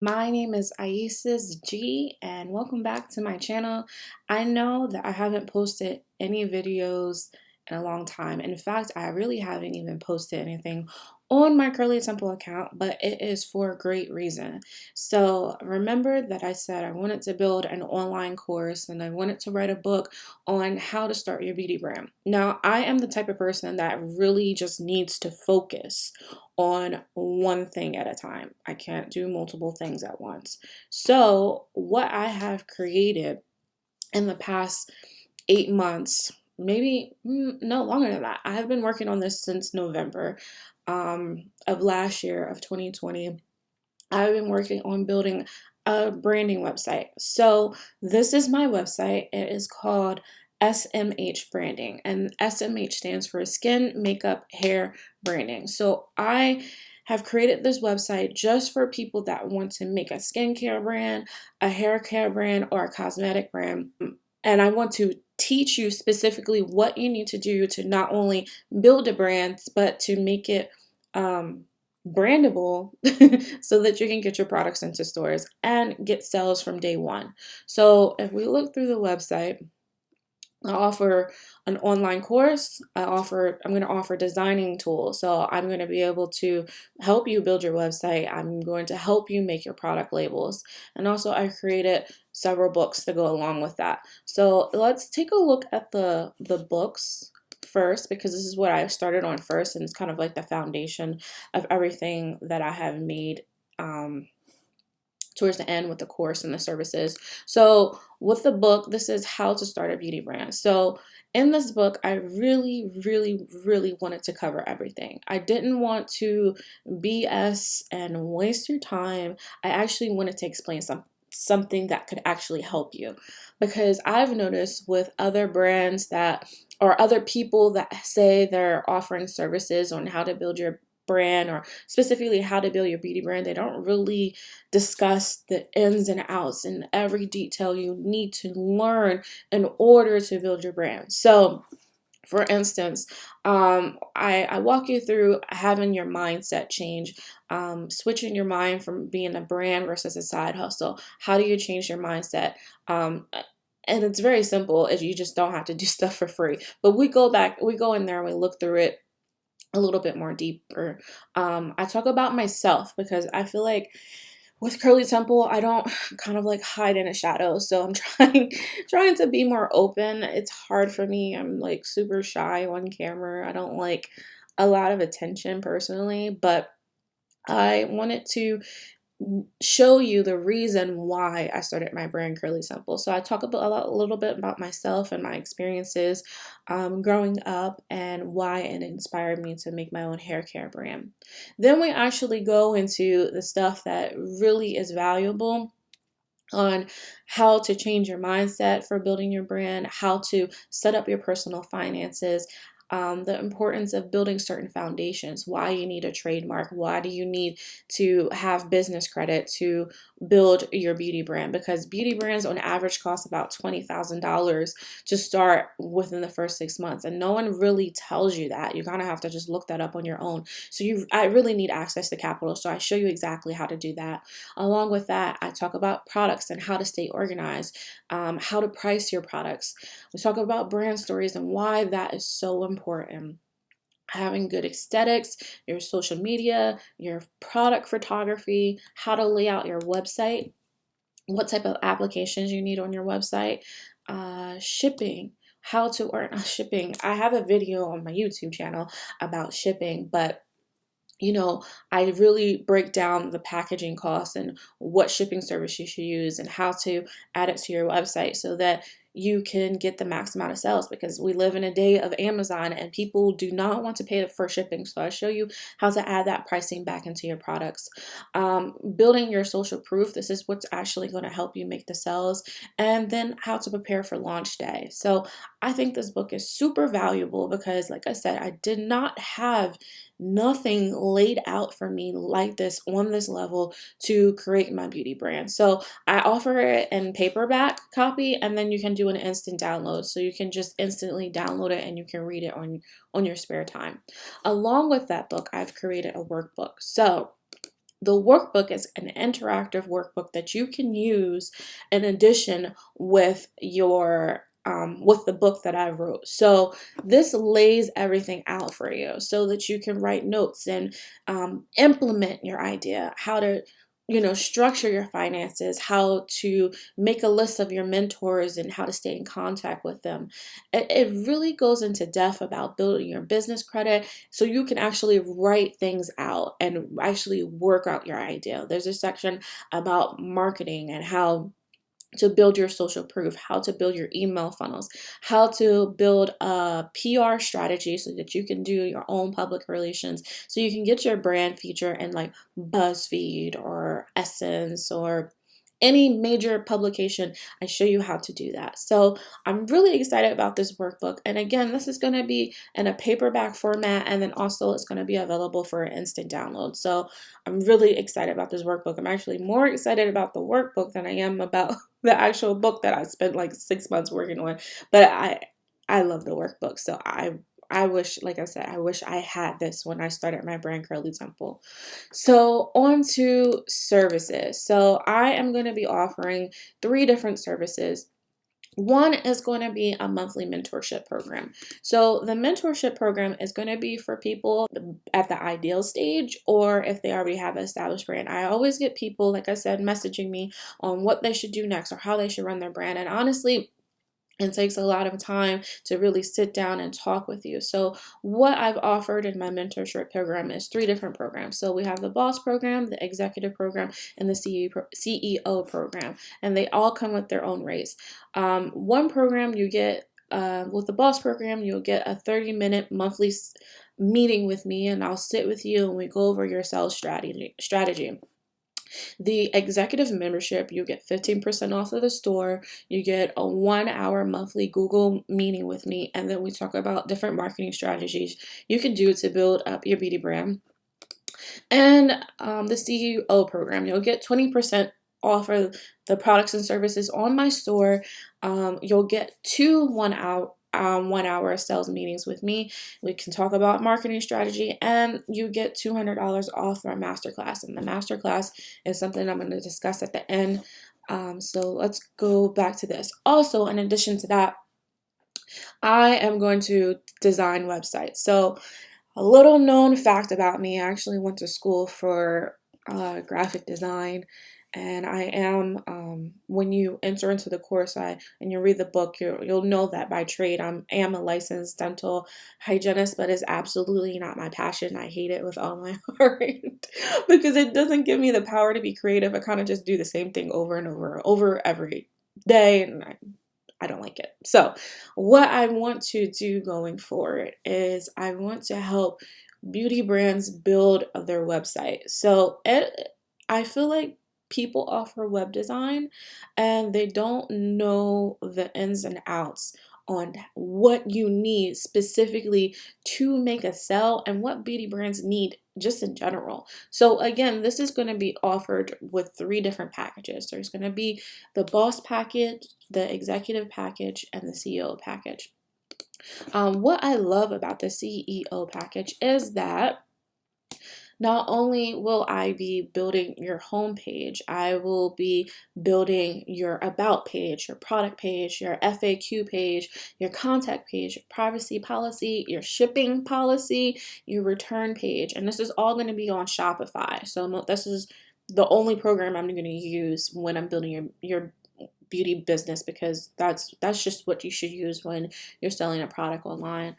My name is Isis G and welcome back to my channel. I know that I haven't posted any videos in a long time. In fact, I really haven't even posted anything on my Curly Temple account, but it is for a great reason. So remember that I said I wanted to build an online course and I wanted to write a book on how to start your beauty brand. Now, I am the type of person that really just needs to focus on one thing at a time. I can't do multiple things at once. So, what I have created in the past 8 months, maybe no longer than that, I have been working on this since November of last year, of 2020. I've been working on building a branding website. So, this is my website. It is called SMH Branding, and SMH stands for Skin, Makeup, Hair Branding. So, I have created this website just for people that want to make a skincare brand, a hair care brand, or a cosmetic brand. And I want to teach you specifically what you need to do to not only build a brand, but to make it brandable so that you can get your products into stores and get sales from day one. So if we look through the website, I offer an online course. I'm going to offer designing tools. So I'm going to be able to help you build your website. I'm going to help you make your product labels. And also I created several books to go along with that. So let's take a look at the books first, because this is what I started on first, and it's kind of like the foundation of everything that I have made towards the end with the course and the services. So with the book, this is how to start a beauty brand. So in this book, I really wanted to cover everything. I didn't want to BS and waste your time. I actually wanted to explain something that could actually help you, because I've noticed with other brands that, or other people that say they're offering services on how to build your brand, or specifically how to build your beauty brand, they don't really discuss the ins and outs and every detail you need to learn in order to build your brand. So for instance, I walk you through having your mindset change, switching your mind from being a brand versus a side hustle. How do you change your mindset? And it's very simple, if you just don't have to do stuff for free. But we go in there and we look through it a little bit more deeper. I talk about myself because I feel like with Curly Temple, I don't kind of like hide in a shadow. So I'm trying to be more open. It's hard for me. I'm like super shy on camera. I don't like a lot of attention personally, but I wanted to show you the reason why I started my brand Curly Simple. So I talk about a little bit about myself and my experiences growing up and why it inspired me to make my own hair care brand. Then we actually go into the stuff that really is valuable on how to change your mindset for building your brand, how to set up your personal finances, the importance of building certain foundations, why you need a trademark, why do you need to have business credit to build your beauty brand, because beauty brands on average cost about $20,000 to start within the first 6 months, and no one really tells you that. You kind of have to just look that up on your own. So I really need access to capital, so I show you exactly how to do that. Along with that, I talk about products and how to stay organized, how to price your products. We talk about brand stories and why that is so important. Having good aesthetics, your social media, your product photography, how to lay out your website, what type of applications you need on your website, shipping, how to earn shipping. I have a video on my YouTube channel about shipping, but I really break down the packaging costs and what shipping service you should use and how to add it to your website so that you can get the max amount of sales, because we live in a day of Amazon and people do not want to pay for shipping. So I show you how to add that pricing back into your products. Building your social proof. This is what's actually going to help you make the sales. And then how to prepare for launch day. So I think this book is super valuable because, like I said, I did not have nothing laid out for me like this on this level to create my beauty brand. So I offer it in paperback copy, and then you can do an instant download. So you can just instantly download it and you can read it on your spare time. Along with that book, I've created a workbook. So The workbook is an interactive workbook that you can use in addition with the book that I wrote. So this lays everything out for you so that you can write notes and implement your idea, how to structure your finances, how to make a list of your mentors and how to stay in contact with them. It really goes into depth about building your business credit so you can actually write things out and actually work out your idea. There's a section about marketing and how to build your social proof, how to build your email funnels, how to build a PR strategy so that you can do your own public relations, so you can get your brand feature in like BuzzFeed or Essence or any major publication. I show you how to do that. So I'm really excited about this workbook. And again, this is going to be in a paperback format, and then also it's going to be available for an instant download. So I'm really excited about this workbook. I'm actually more excited about the workbook than I am about the actual book that I spent like 6 months working on. But I love the workbook. So I wish, like I said, I wish I had this when I started my brand Curly Temple. So on to services. So I am going to be offering 3 different services. One is going to be a monthly mentorship program. So the mentorship program is going to be for people at the ideal stage, or if they already have an established brand. I always get people, like I said, messaging me on what they should do next or how they should run their brand. And honestly, it takes a lot of time to really sit down and talk with you. So what I've offered in my mentorship program is 3 different programs. So we have the boss program, the executive program, and the CEO program. And they all come with their own rates. One program you get, with the boss program, you'll get a 30-minute monthly meeting with me, and I'll sit with you and we go over your sales strategy. The executive membership, you get 15% off of the store. You get a 1-hour monthly Google meeting with me, and then we talk about different marketing strategies you can do to build up your beauty brand. And the CEO program, you'll get 20% off of the products and services on my store. You'll get 2 1-hour sales meetings with me. We can talk about marketing strategy, and you get $200 off our masterclass. And the masterclass is something I'm going to discuss at the end. So let's go back to this. Also, in addition to that, I am going to design websites. So a little known fact about me, I actually went to school for graphic design, and I am, when you enter into the course and you read the book, you'll know that by trade I am a licensed dental hygienist, but it's absolutely not my passion. I hate it with all my heart because it doesn't give me the power to be creative. I kind of just do the same thing over and over every day, and I don't like it. So what I want to do going forward is I want to help beauty brands build their website. So I feel like people offer web design and they don't know the ins and outs on what you need specifically to make a sell and what beauty brands need just in general. So again, this is going to be offered with 3 different packages. There's going to be the boss package, the executive package, and the CEO package. What I love about the CEO package is that not only will I be building your homepage, I will be building your about page, your product page, your FAQ page, your contact page, your privacy policy, your shipping policy, your return page. And this is all going to be on Shopify. So this is the only program I'm going to use when I'm building your beauty business, because that's just what you should use when you're selling a product online.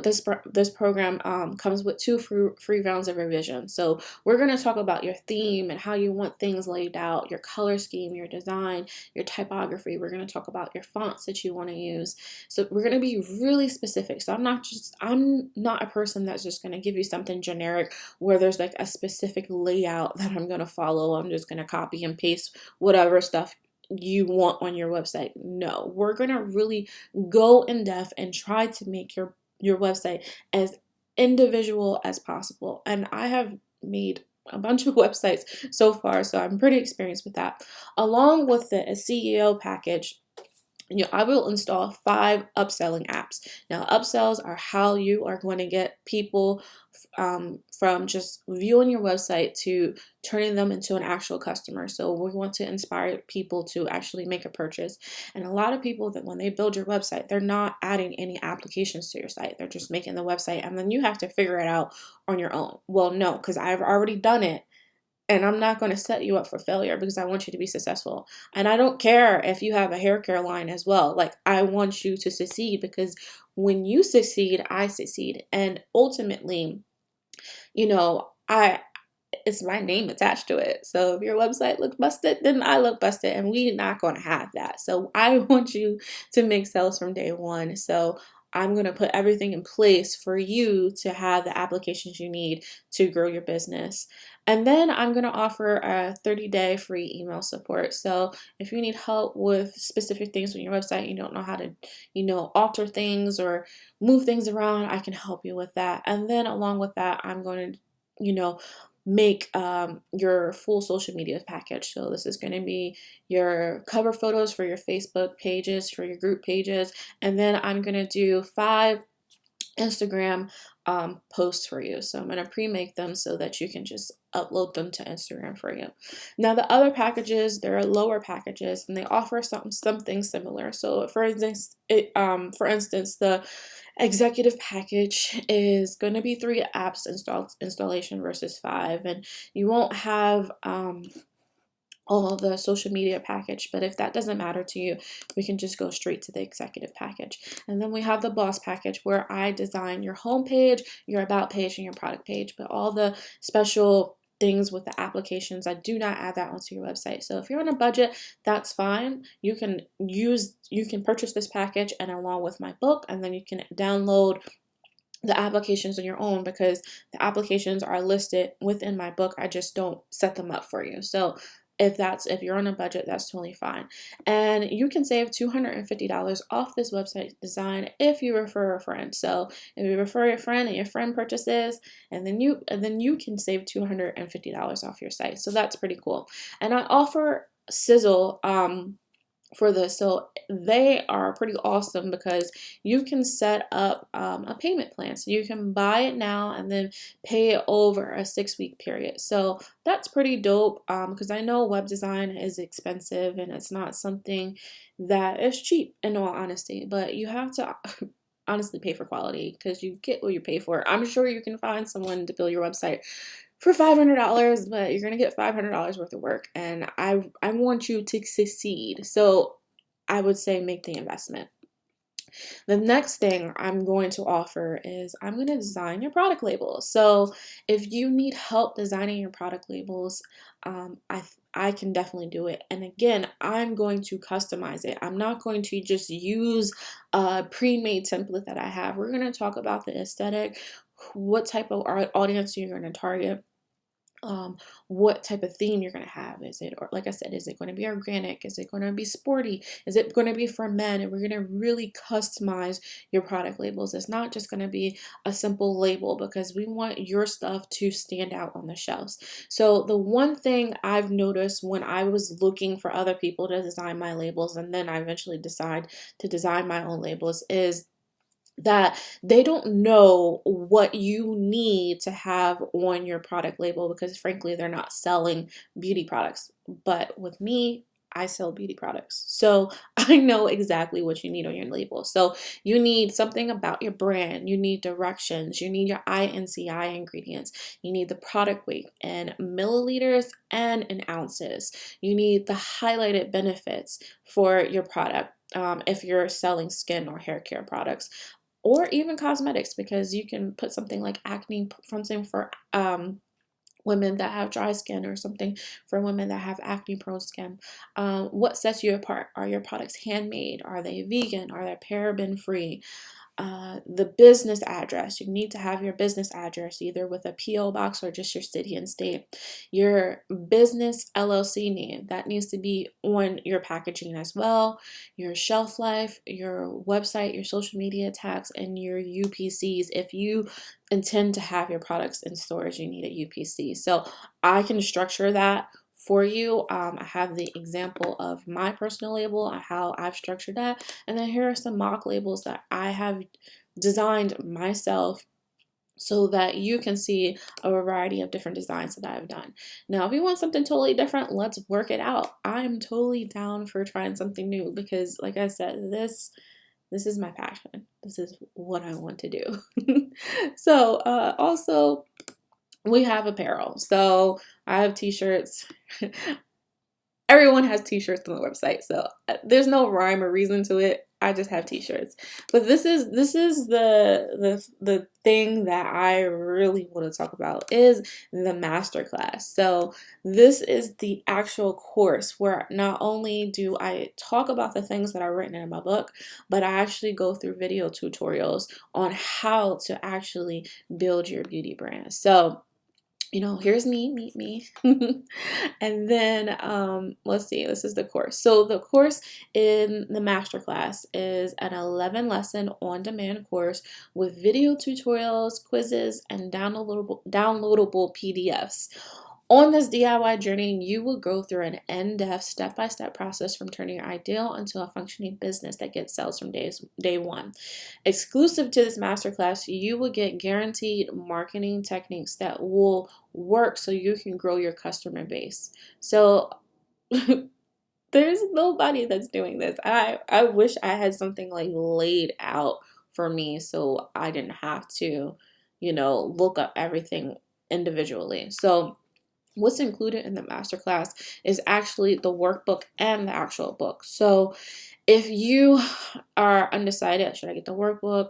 This program comes with 2 free rounds of revision. So we're going to talk about your theme and how you want things laid out, your color scheme, your design, your typography. We're going to talk about your fonts that you want to use. So we're going to be really specific. So I'm not a person that's just going to give you something generic where there's like a specific layout that I'm going to follow. I'm just going to copy and paste whatever stuff you want on your website. No, we're going to really go in depth and try to make your website as individual as possible. And I have made a bunch of websites so far, so I'm pretty experienced with that. Along with the CEO package, I will install 5 upselling apps. Now, upsells are how you are going to get people from just viewing your website to turning them into an actual customer. So we want to inspire people to actually make a purchase. And a lot of people, that when they build your website, they're not adding any applications to your site. They're just making the website, and then you have to figure it out on your own. Well, no, because I've already done it. And I'm not going to set you up for failure, because I want you to be successful. And I don't care if you have a hair care line as well. Like, I want you to succeed, because when you succeed, I succeed. And ultimately, I it's my name attached to it. So if your website looks busted, then I look busted, and we're not going to have that. So I want you to make sales from day one. So I'm going to put everything in place for you to have the applications you need to grow your business. And then I'm going to offer a 30-day free email support. So if you need help with specific things on your website, you don't know how to, alter things or move things around, I can help you with that. And then along with that, I'm going to, make your full social media package. So this is going to be your cover photos for your Facebook pages, for your group pages, and then I'm going to do 5 Instagram posts for you. So I'm going to pre-make them so that you can just upload them to Instagram for you. Now, the other packages, there are lower packages, and they offer something similar. So for instance, the executive package is going to be 3 apps installation versus 5, and you won't have all of the social media package. But if that doesn't matter to you, we can just go straight to the executive package. And then we have the boss package, where I design your homepage, your about page, and your product page. But all the special things with the applications, I do not add that onto your website. So if you're on a budget, that's fine. You can purchase this package and along with my book, and then you can download the applications on your own, because the applications are listed within my book. I just don't set them up for you. So if you're on a budget, that's totally fine. And you can save $250 off this website design if you refer a friend. So if you refer your friend and your friend purchases, and then you can save $250 off your site. So that's pretty cool. And I offer Sizzle for this. So they are pretty awesome, because you can set up a payment plan. So you can buy it now and then pay it over a 6-week period. So that's pretty dope, because I know web design is expensive, and it's not something that is cheap, in all honesty. But you have to honestly pay for quality, because you get what you pay for. I'm sure you can find someone to build your website for $500, but you're gonna get $500 worth of work, and I want you to succeed. So I would say make the investment. The next thing I'm going to offer is I'm going to design your product labels. So if you need help designing your product labels, I can definitely do it. And again, I'm going to customize it. I'm not going to just use a pre-made template that I have. We're going to talk about the aesthetic, what type of audience you're going to target, what type of theme you're going to have. Is it, or like I said, is it going to be organic? Is it going to be sporty? Is it going to be for men? And we're going to really customize your product labels. It's not just going to be a simple label, because we want your stuff to stand out on the shelves. So the one thing I've noticed when I was looking for other people to design my labels, and then I eventually decide to design my own labels, is that they don't know what you need to have on your product label, because frankly, they're not selling beauty products. But with me, I sell beauty products. So I know exactly what you need on your label. So you need something about your brand. You need directions. You need your INCI ingredients. You need the product weight in milliliters and in ounces. You need the highlighted benefits for your product. If you're selling skin or hair care products, or even cosmetics, because you can put something like acne, something for women that have dry skin, or something for women that have acne prone skin. What sets you apart? Are your products handmade? Are they vegan? Are they paraben free? The business address. You need to have your business address either with a PO box or just your city and state. Your business LLC name, that needs to be on your packaging as well. Your shelf life, your website, your social media tags, and your UPCs. If you intend to have your products in storage, you need a UPC. So I can structure that for you. I have the example of my personal label, how I've structured that, and then here are some mock labels that I have designed myself so that you can see a variety of different designs that I've done. Now, if you want something totally different, let's work it out. I'm totally down for trying something new because, like I said, this is my passion. This is what I want to do. So, also, we have apparel. So, I have t-shirts. Everyone has t-shirts on the website, so there's no rhyme or reason to it. I just have t-shirts. But this is the thing that I really want to talk about is the masterclass. So this is the actual course where not only do I talk about the things that are written in my book, but I actually go through video tutorials on how to actually build your beauty brand. So here's me, meet me. And then let's see, this is the course. So the course in the masterclass is an 11 lesson on demand course with video tutorials, quizzes, and downloadable PDFs. On this DIY journey, you will go through an in-depth step-by-step process from turning your ideal into a functioning business that gets sales from day one. Exclusive to this masterclass, you will get guaranteed marketing techniques that will work so you can grow your customer base. So there's nobody that's doing this. I wish I had something like laid out for me so I didn't have to, look up everything individually. So what's included in the masterclass is actually the workbook and the actual book. So if you are undecided, should I get the workbook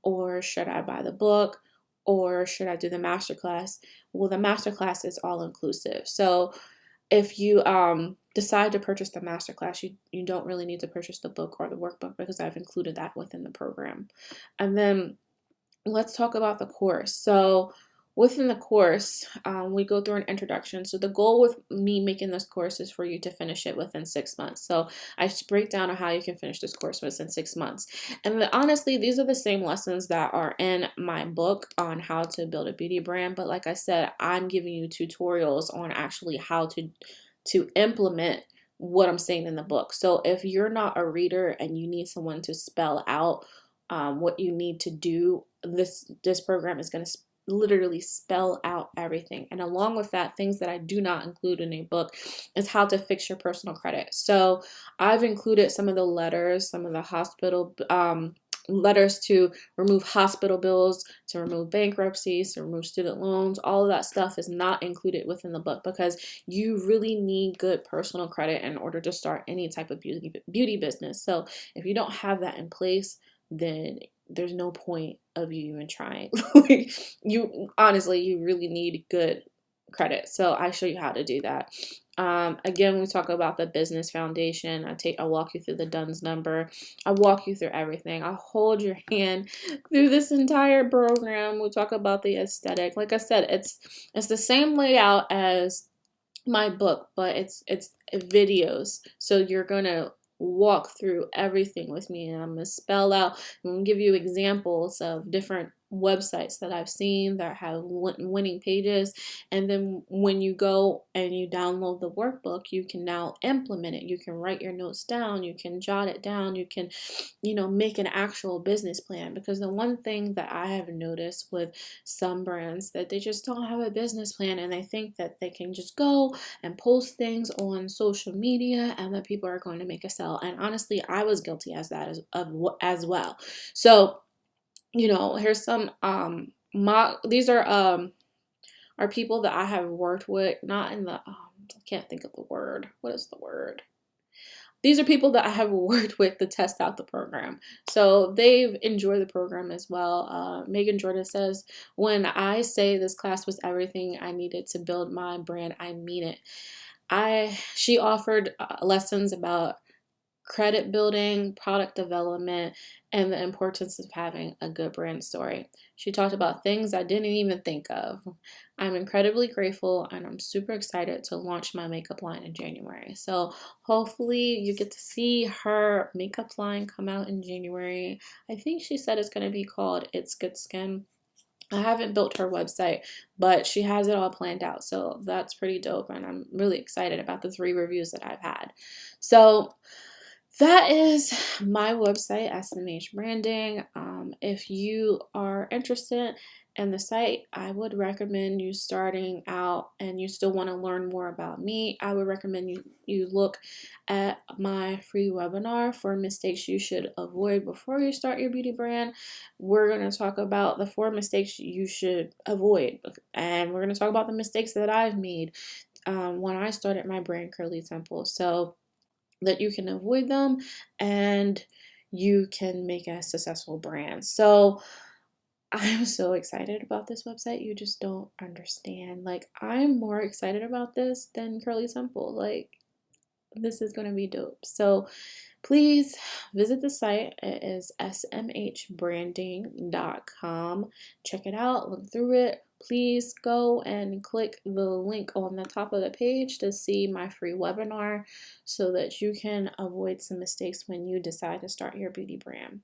or should I buy the book or should I do the masterclass? Well, the masterclass is all inclusive. So if you decide to purchase the masterclass, you don't really need to purchase the book or the workbook because I've included that within the program. And then let's talk about the course. So within the course, we go through an introduction. So the goal with me making this course is for you to finish it within 6 months. So I just break down on how you can finish this course within 6 months. And honestly, these are the same lessons that are in my book on how to build a beauty brand. But like I said, I'm giving you tutorials on actually how to implement what I'm saying in the book. So if you're not a reader and you need someone to spell out what you need to do, this program is going to literally spell out everything. And along with that, things that I do not include in a book is how to fix your personal credit. So I've included some of the letters, some of the hospital letters to remove hospital bills, to remove bankruptcies, to remove student loans. All of that stuff is not included within the book because you really need good personal credit in order to start any type of beauty business. So if you don't have that in place, then there's no point of you even trying. You really need good credit. So I show you how to do that. Again, we talk about the business foundation. I walk you through the DUNS number. I walk you through everything. I hold your hand through this entire program. We talk about the aesthetic. Like I said, it's the same layout as my book, but it's videos. So you're gonna walk through everything with me, and I'm gonna spell out and give you examples of different websites that I've seen that have winning pages. And then when you go and you download the workbook, you can now implement it. You can write your notes down, you can jot it down, you can make an actual business plan. Because the one thing that I have noticed with some brands, that they just don't have a business plan, and they think that they can just go and post things on social media and that people are going to make a sale. And honestly, I was guilty as as well. So here's some these are people that I have worked with, not in the I can't think of the word. What is the word? These are people that I have worked with to test out the program. So they've enjoyed the program as well. Megan Jordan says, when I say this class was everything I needed to build my brand, I mean it. She offered lessons about credit building, product development, and the importance of having a good brand story. She talked about things I didn't even think of. I'm incredibly grateful and I'm super excited to launch my makeup line in January. So hopefully you get to see her makeup line come out in January. I think she said it's going to be called It's Good Skin. I haven't built her website, but she has it all planned out. So that's pretty dope. And I'm really excited about the 3 reviews that I've had. So that is my website, SMH Branding. If you are interested in the site, I would recommend you starting out and you still want to learn more about me. I would recommend you look at my free webinar for mistakes you should avoid before you start your beauty brand. We're going to talk about the 4 mistakes you should avoid, and we're going to talk about the mistakes that I've made when I started my brand, Curly Temple, so that you can avoid them and you can make a successful brand. So I'm so excited about this website. You just don't understand. Like, I'm more excited about this than Curly Temple. Like, this is going to be dope. So please visit the site. It is smhbranding.com. Check it out, look through it. Please go and click the link on the top of the page to see my free webinar so that you can avoid some mistakes when you decide to start your beauty brand.